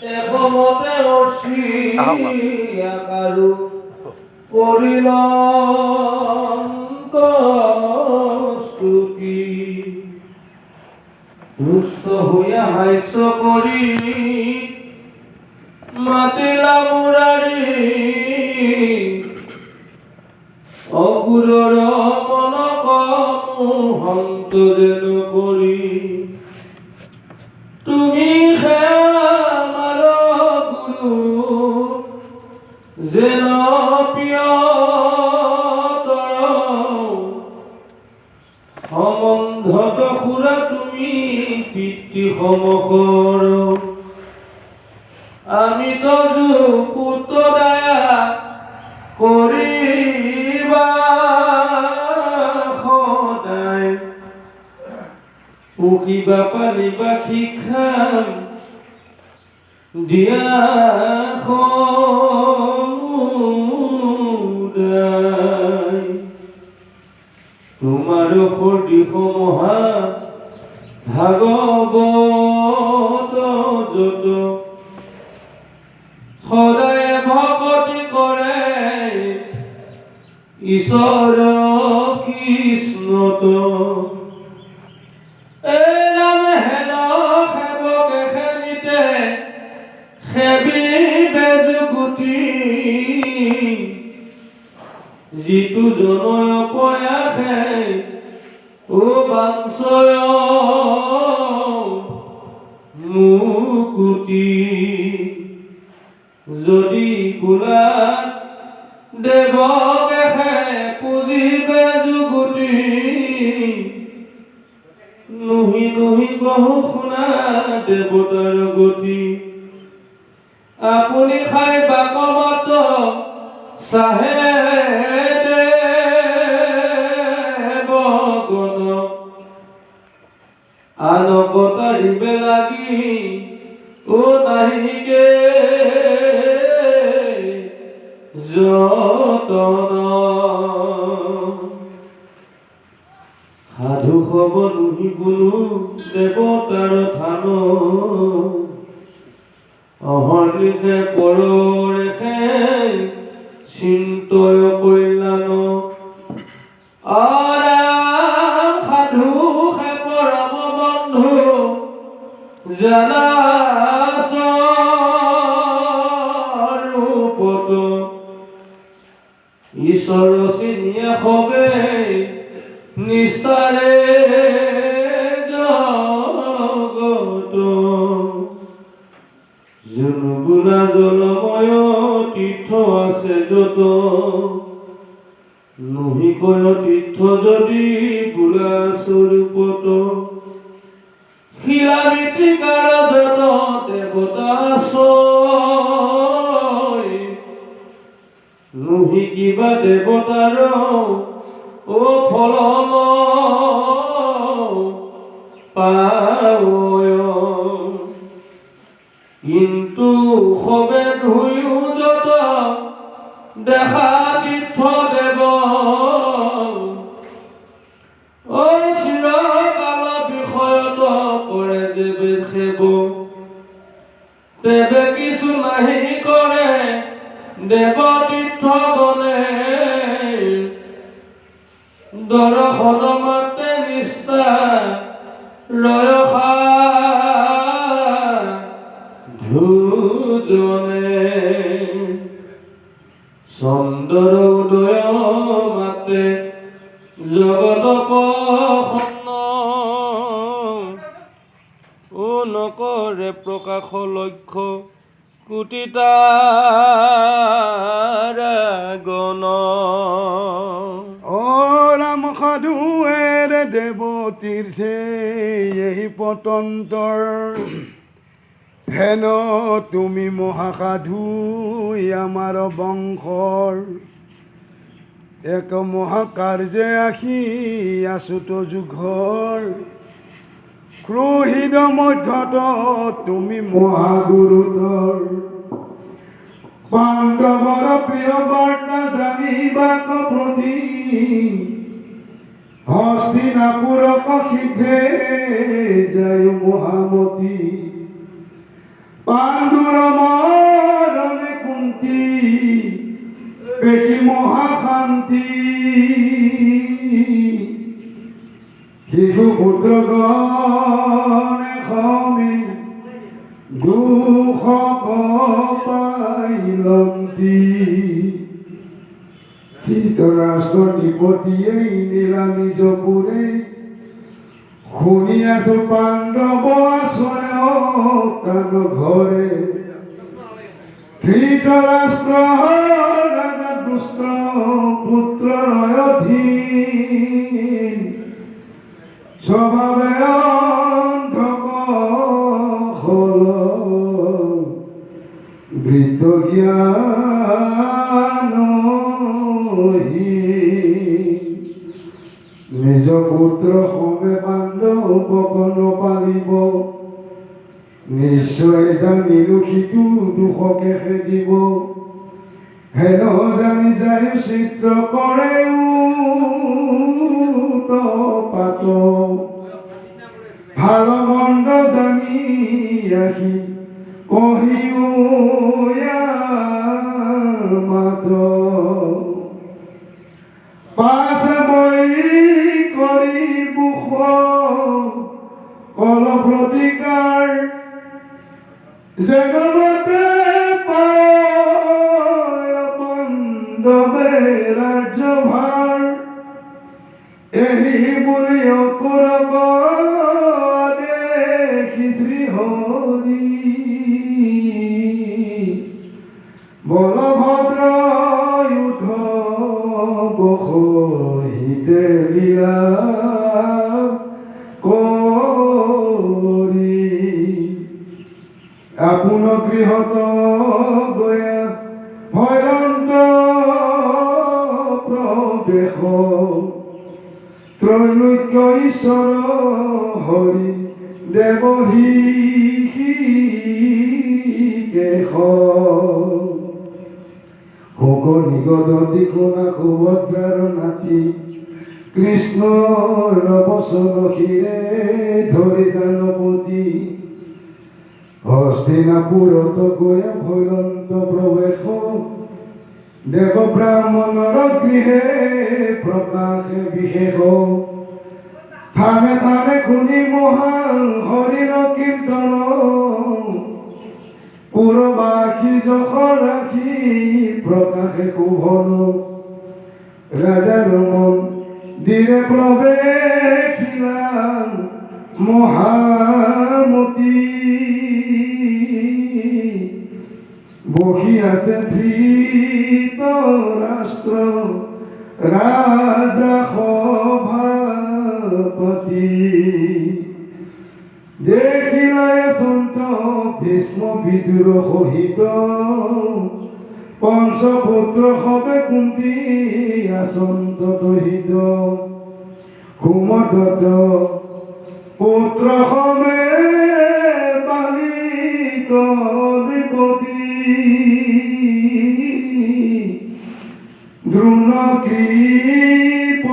একমতে অস্বীকাৰো কৰিল স্তুতি দুষ্ট হইয়া হাস্য কৰি মাতিলা মুৰাৰী অগুৰৰ মনক হন্ত যেন কৰি তুমি আমাৰ গুৰু যেন প্ৰিয়তৰ সম্বন্ধত খুৰা তুমি পিতৃ সমকৰ আমি তো পুত্ৰ দয়া কৰিবা সদায় পুহিবা পালিবা শিক্ষা দিয়া সদায় তোমাৰ সদৃশ মহা ভাগৱত যত সদায় ভকতি কৰে ঈশ্বৰ কৃষ্ণত যিটো জনয় প্ৰয়াসে ও বাঞ্ছয় মুকুতি যদি বোলা দেৱকে পুজিবে যুগুতি নুহি নুহি কহু শুনা দেৱতাৰ গতি আপুনি খাই বাকমত চাহে দেৱগণ আনকতাৰিবে লাগি ও নাহিকে যতন সাধু হব নুহি কোনো দেৱতাৰ থান অহৰ্নিশে পৰৰেখে চিন্তয় কল্যাণ আৰাম সাধু হে পৰম বন্ধু জানা স্বৰূপত ঈশ্বৰ চিনিয়া হবে নিস্তাৰে জগত জনগুণা জলময় তীৰ্থ আছে যত নহিকয় তীৰ্থ যদি বোলা স্বৰূপত শিলা মৃত্তিকাৰ যত দেৱতা নহি কিবা দেৱতাৰ ও ফলন পায় কিন্তু সবে ধুয়ো যত দেখা তীৰ্থ দেৱ ঐ চিৰকাল বিষয়ত কৰে যে বেখেব তেবে কিছু নাহি কৰে দেৱ তীৰ্থগণে দৰ্শন মাতে নিষ্ঠা ৰয়সা ধুজনে চন্দ্ৰ উদয় মাতে জগত প্ৰসন্ন ও নকৰে প্ৰকাশ লক্ষ্য কোটি তাৰাগণ ও ৰাম সাধুৱেৰে দেৱ তীৰ্থে এই পতন্তৰ হেন তুমি মহাসাধু আমাৰ বংশৰ এক মহাকাৰ্যে আহি আছোত যুগৰ ক্ৰোহিত মধ্যত তুমি মহাগুৰুতৰ পাণ্ডৱৰ প্ৰিয় বাৰ্তা জানিবাক প্ৰতি হস্তিনাপুৰক শিখে যায় মহামতী পাণ্ডুৰ শিশু পুত্ৰগণে সমি দুখ পাইলন্তি ধৃতৰাষ্ট্ৰ নিপতিয়েই নীলা নিজ পুৰে শুনি আছো পাণ্ডৱ আশ্ৰয় ঘৰে ধৃতৰাষ্ট্ৰ ৰাজা দুষ্ট পুত্ৰ অধীন স্বভাৱে অন্ধক হল বৃদ্ধ জ্ঞানহীন নিজ পুত্ৰ সমে পাণ্ডৱক নপালিব নিশ্চয় জানিলো সিটো দুখকে খেদিব হেন জানি যায় চিত্ৰ কৰে পাত ভাল মন্দ জানি আহি কহিও মাত পাছ মই কৰি বুখ কল প্ৰতিকাৰ জগমতে পায় পাণ্ডৱে ৰাজ্যভাৰ এহি বুলি অকুৰব দেখি শ্ৰীহৰি বলভদ্ৰ যুদ্ধ বহিতে লীলা কৰি আপোন গৃহত গয়া ভয়ন্ত প্ৰবেশ ত্ৰৈলোক্য ঈশ্বৰ হৰি দেৱহী কেশ শোক নিগত দিশুনা সুভদ্ৰাৰ নাতি কৃষ্ণৰ বচন শিৰে ধৰি দানপতি হস্তিনাপুৰত গয়া ভয়ন্ত প্ৰৱেশ দেৱ ব্ৰাহ্মণৰ গৃহে প্ৰকাশে বিশেষ থানে থানে শুনি মহা হৰিৰ কীৰ্তন পুৰবাসী যশ ৰাখি প্ৰকাশে কুভন ৰাজাৰ মন দিৰে প্ৰৱেশিলা মহামতী বহি আছে ধৃতৰাষ্ট্ৰ ৰাজা সভাপতি দেখিলায় সন্ত ভীষ্ম বিদুৰ সহিত পঞ্চপুত্ৰ সবে কুন্তি আসন্ত দহিত সুমদত পুত্ৰ সবে বালিক নৃপতি দ্ৰোণ কৃপ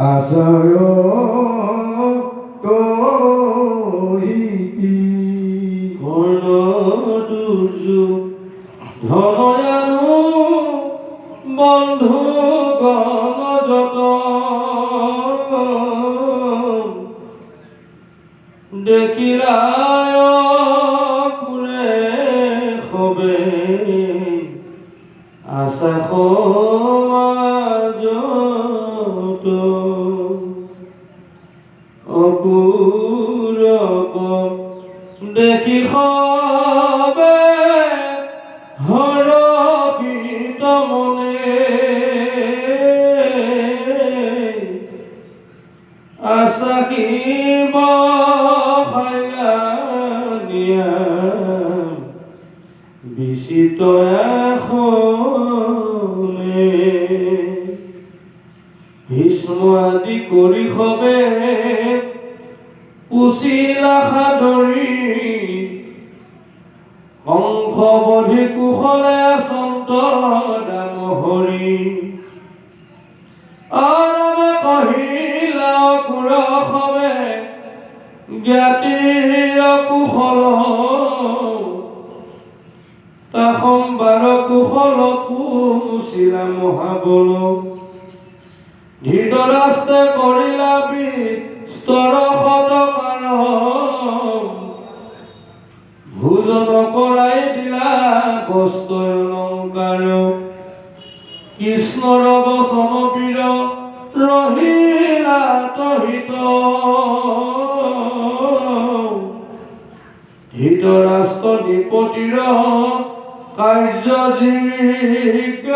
আশয় কৰ্ণ দুৰ্যোগ ধনয়ানু বন্ধু গণ যত দেখিলায় পুৰে সবে আশা সমাজত অকুৰক দেখি সবে হৰষিত মনে আশা কিব বিচিত এখনে ভীষ্ম আদি কৰি সবে পুচিলা সাদৰি কংসবধি কুশলে সন্ত দাম হৰি আৰামে কহিলা কুৰ সবে জ্ঞাতিৰ কুশল তা সম্বাৰ কুশল পুচিলা মহাবলী গুলো ধৃতৰাষ্ট্ৰে কৰিলা বিস্তৰ শতকাৰ ভোজন কৰাই দিলা বস্ত্ৰ অলংকাৰ কৃষ্ণৰ বচন বীৰ ৰহিলা তহিত ধৃতৰাষ্ট্ৰ নৃপতিৰ কাৰ্য জিজ্ঞাসিত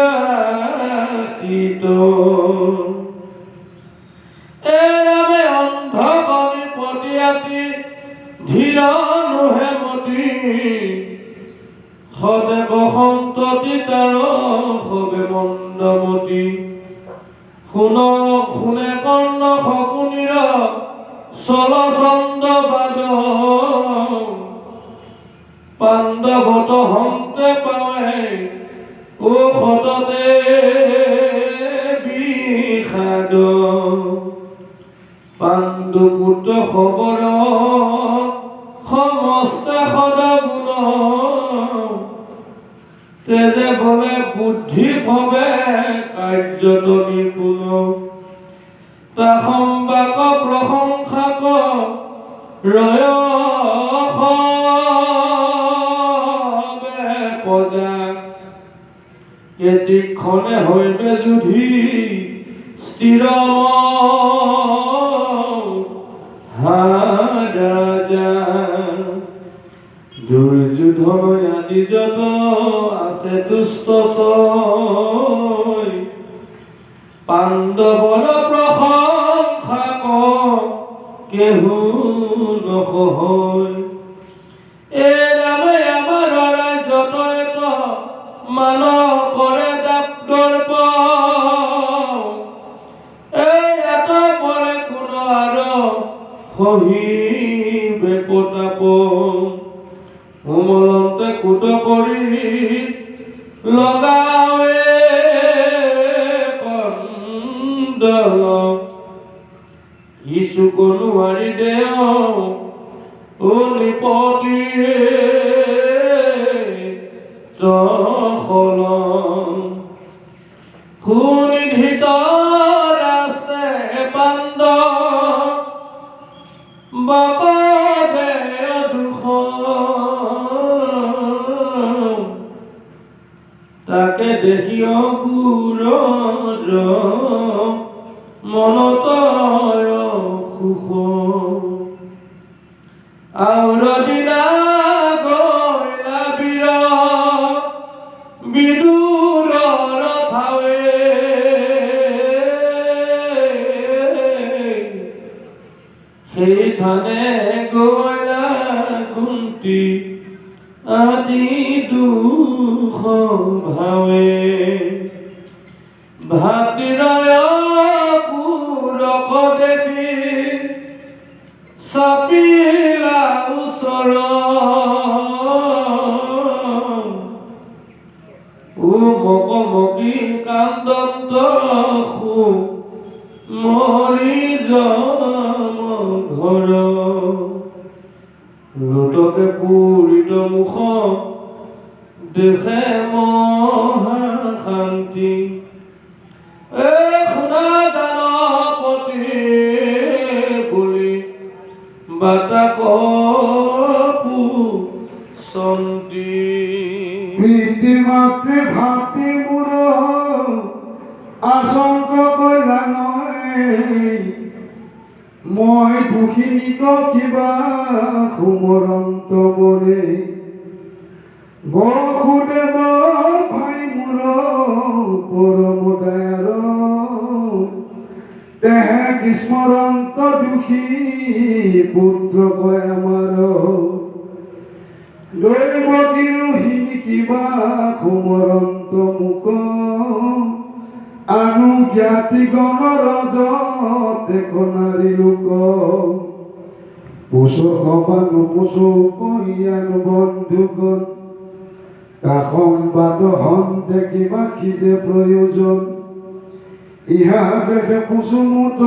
এৰামে অন্ধ নৃপতি আতি ধীৰ নোহেমতি সদেৱ সন্ততি তাৰ সবে মন্দমতি শুনে কৰ্ণ শকুনিৰ চলচন্দ বাদ পাণ্ডৱত হন্তে পাৱে ও সততে বিষাদ পাণ্ডুপুত্ৰ খবৰ সমস্ত সদগুণ তেজে বলে বুদ্ধি ভৱে কাৰ্যত নিপুণ তা সম্বাক প্ৰশংসাক ৰয় পজা কেতিক্ষণে হৈবে যুধি স্থিৰ ৰাজা দুৰ্যোধন আদি যত আছে দুষ্ট ছয় পাণ্ডৱৰ প্ৰশংসাক কেহু নকয় এৰামে আমাৰ ৰাজ্যত এত মান কৰে দাপ্তৰ্প এত কৰে কোন আৰু সহিবে প্ৰতাপ উমলন্তে কুট কৰি লগাৱে কন্দল কিছু নোৱাৰি দেও ও নৃপতিয়ে তখল সুনিধিত আছে পাণ্ডৱ বাপে দুখ তাকে দেখিও গুৰৰ মনত সুখ আউৰ দিনা গৈলা বীৰ বিদুৰৰ ঠাৱে সেই থানে গৈলা কুন্তি আদি দুখ ভাৱে ভাতৃৰায় পুৰক দেখি চাপিলা ওচৰ মকমকি কান্দন্ত মৰি যাম ঘৰ লোটকে পুৰিত মুখ দেখে মহা শান্তি শুনা দানপতি বুলি বাটা কপু চন্তি প্রীতি মাতৃ ভাতি মোৰ আশংক কইলা নয় মই দুখিনীক কিবা সুমৰন্ত মৰে বসুদেৱ ভাই মোৰ পৰম দয়াৰ তেহে স্মৰন্ত দুখী পুত্ৰ কয় আমাৰ দৈৱকী ৰোহিণী কিবা সুমৰন্ত মুক আনু জ্ঞাতি গণৰ দেখ নাৰী লোক পোষক বানু পোষক কহিয়ানো বন্ধুগণ তা সংবাদ হন্তে কিবা খিদে প্ৰয়োজন ইহা দেখে কুসুমুত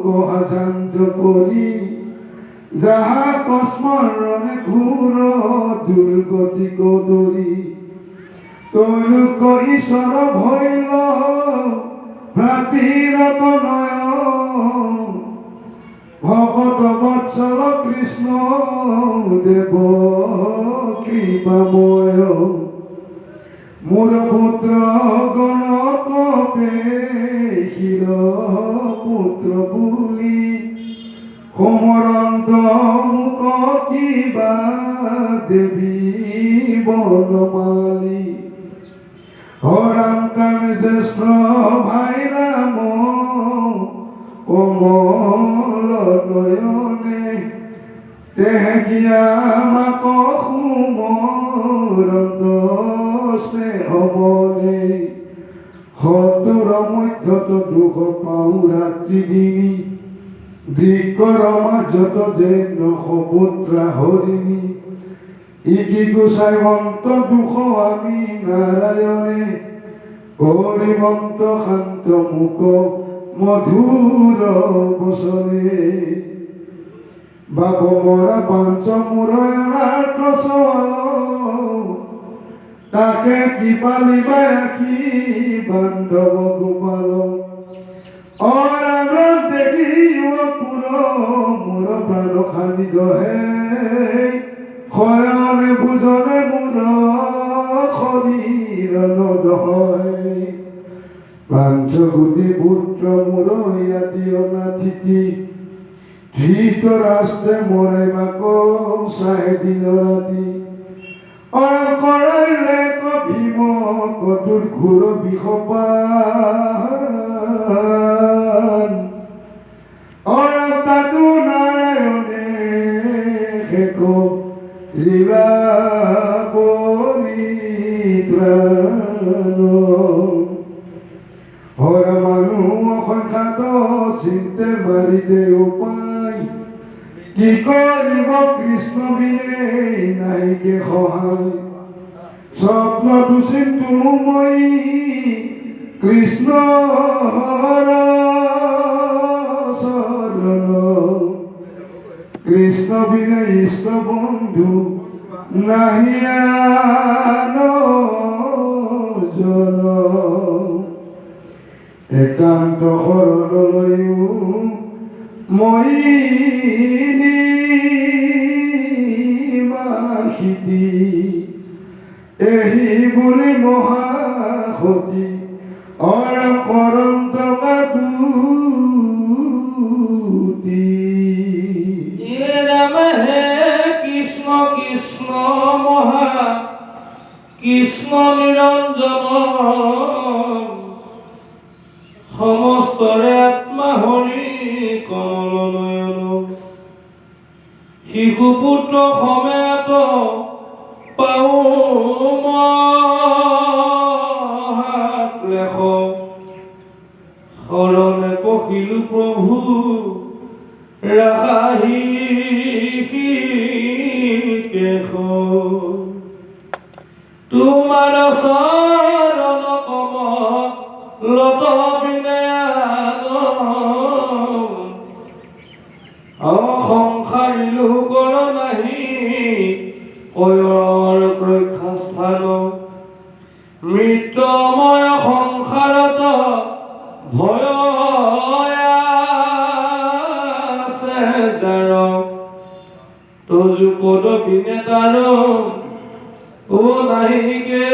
কহাজান্ত কৰি যাহা কস্মৰণে ঘূৰ দুৰ্গতি কদৰি তৈলোক ঈশ্বর ভৈল ভ্রাতৃরত নয় ভগত বৎসল কৃষ্ণ দেব কৃপাময় মোর পুত্র গণপে ক্ষীর পুত্র বুলি কোমরন্ত মুখ কিবা দেবী বনমালী হরাম কানে জ্যেষ্ঠ ভাই রাম কোমল নয়নে তেহ গিয়া মাক সুমরন্ত স্নেহ মনে হতুর মধ্যত দুখ পাওঁ রাত্রি দিনী বৃক্ষর মাজত যেন সপুত্ৰা হৰিণী ইকি গোসাই অন্ত দুখ আমি নাৰায়ণে কৰিবন্ত শান্ত মুখ মধুৰ বচনে বাপ মৰা পাঞ্চ মূৰয়নাৰ কচল তাকে কি পালিবা ৰাখি বান্ধৱ গোপাল অৰাম দেখি পুৰ মোৰ প্ৰাণ খানি দহে শয়নে ভোজনে মোৰ শৰীৰ নদয় পাঞ্চভূতি পুত্ৰ মোৰ ইয়াতি অনাথিতি ধৃতৰাষ্ট্ৰে মৰাই মাক চাই দিন ৰাতি কৰাইলে ভীম কটোৰ ঘোৰ বিষপান তাতো নাৰায়ণে শেষ লীলা পৰিত্ৰাণ হৰ মানুহ অসংখ্যাত চিন্তে মাৰিতে উপায় কি কৰিব কৃষ্ণ বিনে নাইকে সহায় স্বপ্ন দুচিন্তু মই কৃষ্ণ শৰণ কৃষ্ণ বিনে ইষ্ট বন্ধু নাহিয়ান জন একান্ত শৰণ লৈও মই নিমাখিতি এহি বুলি মহাসতী অৰপৰন্ত বাদুতি ৰাম হে কৃষ্ণ কৃষ্ণ মহা কৃষ্ণ নিৰঞ্জন সমস্তৰে আত্মা হৰি কমল নয়ন শিশুপুত্ৰ সমেত পাও হাত লেখ শৰণে পখিলো প্ৰভু ৰাখাহি কেশ তোমাৰ চৰণ কমলত বিনয়ান অসংসাৰী লোকৰ নাহি কয়ৰ ৰক্ষা স্থান মৃত্যুময় সংসাৰত ভয় আছে যাৰ তজু পদ বিনেতাৰ ও নাহিকে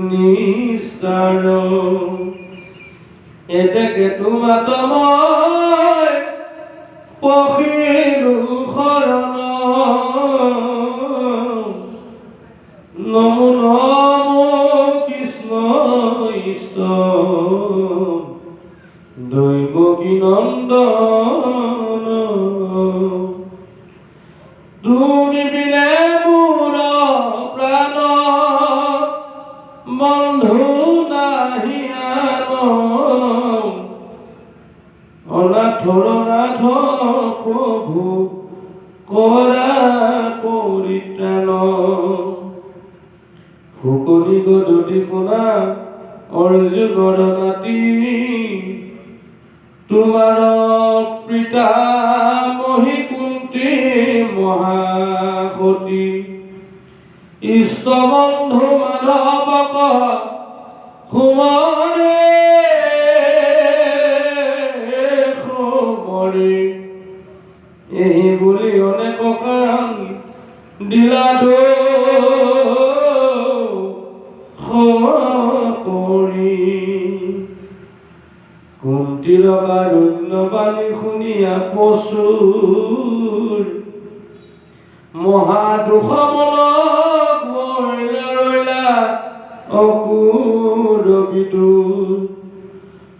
নিস্তাৰ এতেকে তোমাত মই পখিলো শৰণ নমো নমো কৃষ্ণ ইষ্ট দৈবকী নন্দন তুমি বিনে মোৰ প্ৰাণ বন্ধু নাহিয়ান অনাথৰ নাথ প্ৰভু কৰা পৰিত্ৰাণ ফুকনি গদতি শুনা অৰ্জুনৰ নাতি তোমাৰ পিতা মহি কুন্তি মহাসতী বন্ধু মাধৱক সুমৰে সুমৰি এই বুলি অনেক কাৰণ দিলা কৰি কুন্তীৰ কাৰুণ্যবাণী শুনিয়া প্ৰচুৰ মহাদুষমলক মৰিলা ৰৈলা অকুৰবিদুৰ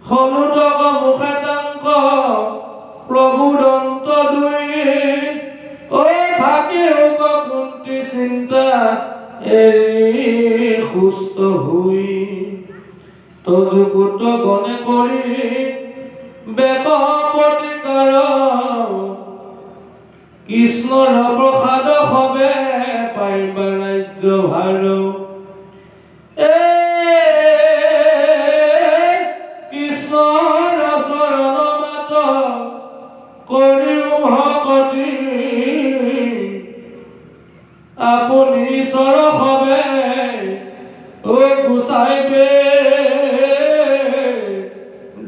সনুতক মুখে তাংক প্ৰভু দন্ত দুই ঐ থাকি ৰোগ কুন্তি চিন্তা এৰি সুস্থ হৈ তজুপুত্ৰ গণে কৰি বেক প্ৰতিকাৰ কৃষ্ণৰ প্ৰসাদ হবে পাইবা ৰাজ্য ভাৰ কৃষ্ণৰ চৰণ মাত কৰিও ভকতি আপুনি ঈশ্বৰ হবে ও গুচাইবে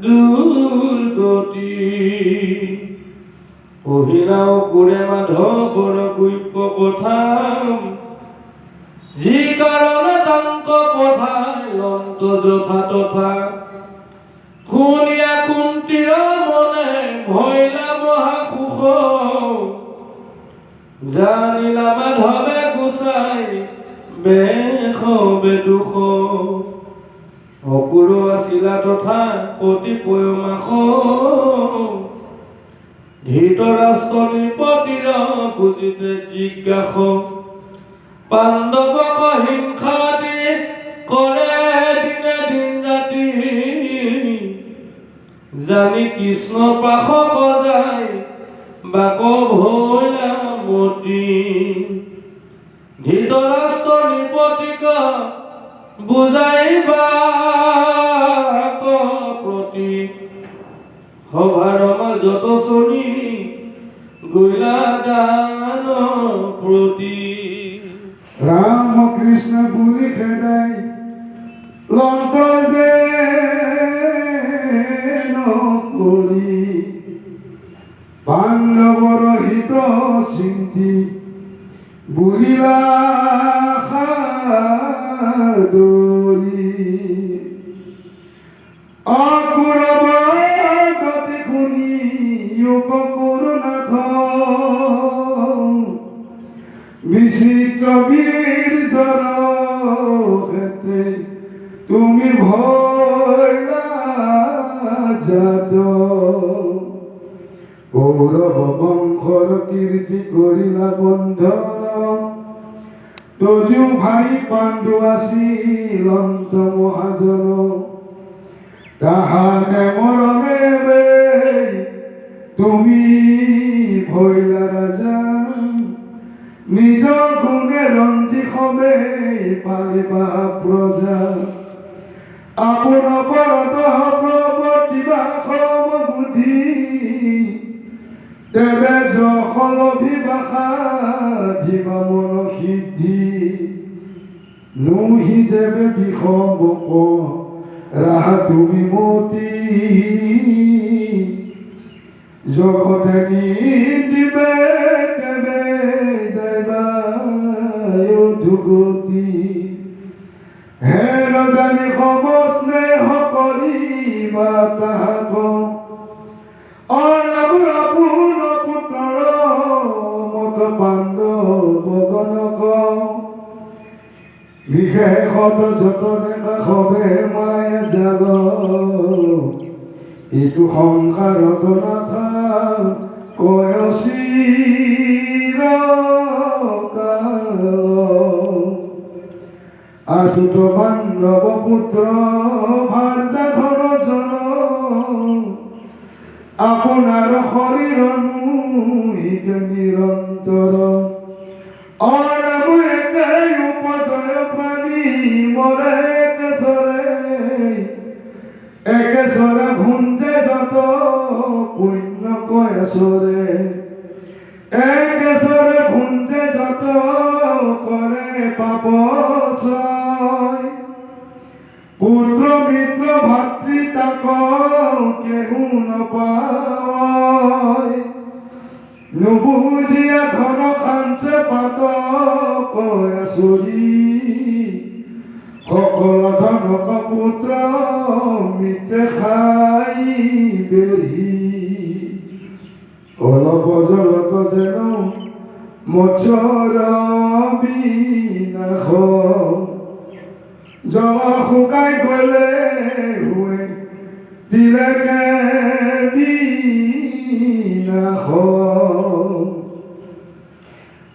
দুৰ্গতি পহিলাও কোৰে মাধৱৰ গুপ্য কথা যি কাৰণে তাংক পঠাই লন্ত যথা তথা শুনিয়া কুন্তীৰ মনে ভৈলা মহাসুখ জানিলা মাধৱে গুচাই বেশ বেদুষ অকুৰ আছিলা তথা পতি পয়মাস ধৃতৰাষ্ট্ৰ নৃপতিৰ পুজিতে জিজ্ঞাস পাণ্ডৱক হিংসা দি কৰে দিনে দিন ৰাতি জানি কৃষ্ণ পাশ বজাই বাক ভৈলা মতি ধৃতৰাষ্ট্ৰ নৃপতিক বুজাইবা প্ৰতি সভাৰ মাজত চৰি গৈলা দান প্ৰতি ৰাম কৃষ্ণ বুলি খেদাই লন্ত যে নকৰি পাণ্ডৱৰ হিত চিন্তি বুলিলা সাদৰি অকুৰব গতি শুনি উপকুৰনাথ বিচিত্ৰ বীৰ্যৰ ক্ষেত্ৰে তুমি ভৈলা জাত কৌৰৱ বংশৰ কীৰ্তি কৰিলা বন্ধন তজু ভাই পাণ্ডু আছিল অন্ত মহাজন তাহানে মৰণে তুমি ভৈলা ৰাজা নিজ গুণে ৰঞ্জি সবে পালিবা প্ৰজা আপোন পৰত প্ৰৱৰ্তিবা সম বুদ্ধি তেবে যশল বিভাষা দিবা মন সিদ্ধি নুহি যেবে বিষম ৰাহা তুমি মতি জগতে নিদিবে তেবে যাইবা দুগতি হে ৰজানি সম স্নেহ কৰিবা তাহাক অৰাপুৰ পুত্ৰ মত পাণ্ডৱ গণক বিশেষত যত দেখা সবে মায়া জাগ এইটো সংসাৰত নাথা কয়সিৰ আছুত বান্ধৱ পুত্ৰ ভাৰ্যাধৰ জন আপোনাৰ শৰীৰ নিৰন্তৰ অৰাম একে উপজয় প্ৰাণী মৰে একেশ্বৰে ভুঞ্জে যত পুণ্য কয়সৰে একেশ্বৰে ভুঞ্জে যত কৰে পাপ নপায় নুবুজিয়া ধন খাঞ্চে পাত পয়াচৰি সকল ধনক পুত্ৰ মিত্ৰে খাই বেৰি অলপ জলত যেন মৎসৰ বিনাশ জল শুকাই গলে হুৱে দিলেকে বিনাশ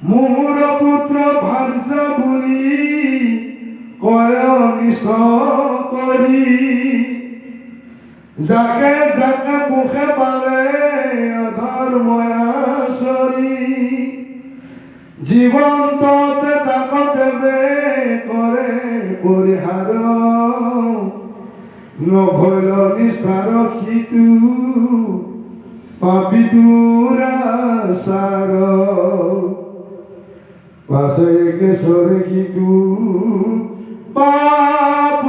মোৰ পুত্ৰ ভাৰ্য বুলি কয় নিষ্ঠ কৰি যাকে যাকে মুখে পালে অধৰ্ময়াচৰি জীৱন্ততে তাক দেৱে কৰে পৰিহাৰ নভৈল নিষ্ঠাৰ সিটো পাপিটোৰা সাৰ পাছে কেশৰে সিটো পাপ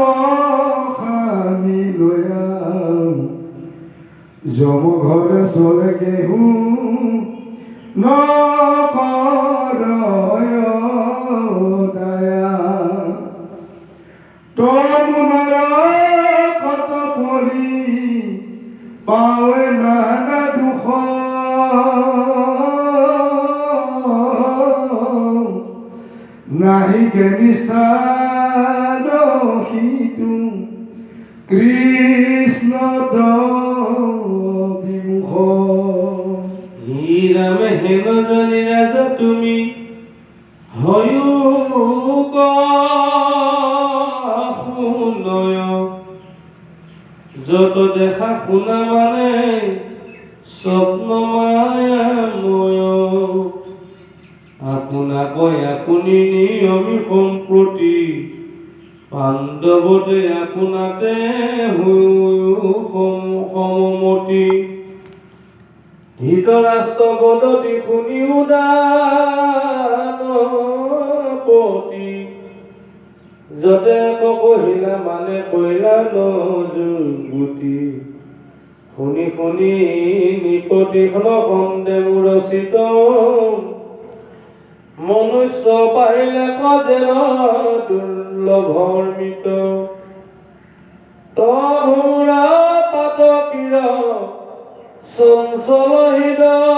খানি লয়া যম ঘৰে চলে গেহু নকৰ দয়া তমুনৰ কত পৰি পাৱে নানা দুখ নাহি কে নিষ্ঠাৰ সিটো কৃষ্ণ বিমুখ হীৰাম হেন জনি ৰাজা তুমি হয়ো শুনয় যত দেখা শুনা মানে স্বপ্ন মায়াময় আপোনাকৈ আপুনি নিয়মি সম্প্ৰতি পাণ্ডৱতে আপোনাতে সমমতি ধৃতৰাষ্ট্ৰ পদতি শুনিও দানপতি যতে কহিলা মানে কইলা নজুগুটি শুনি শুনি নিপতি সন্দেহ ৰচিত মনুষ্য পাইলে কজেন দুৰ্লভৰ্মিত তহুৰা পাতকীৰ চঞ্চল হৃদয়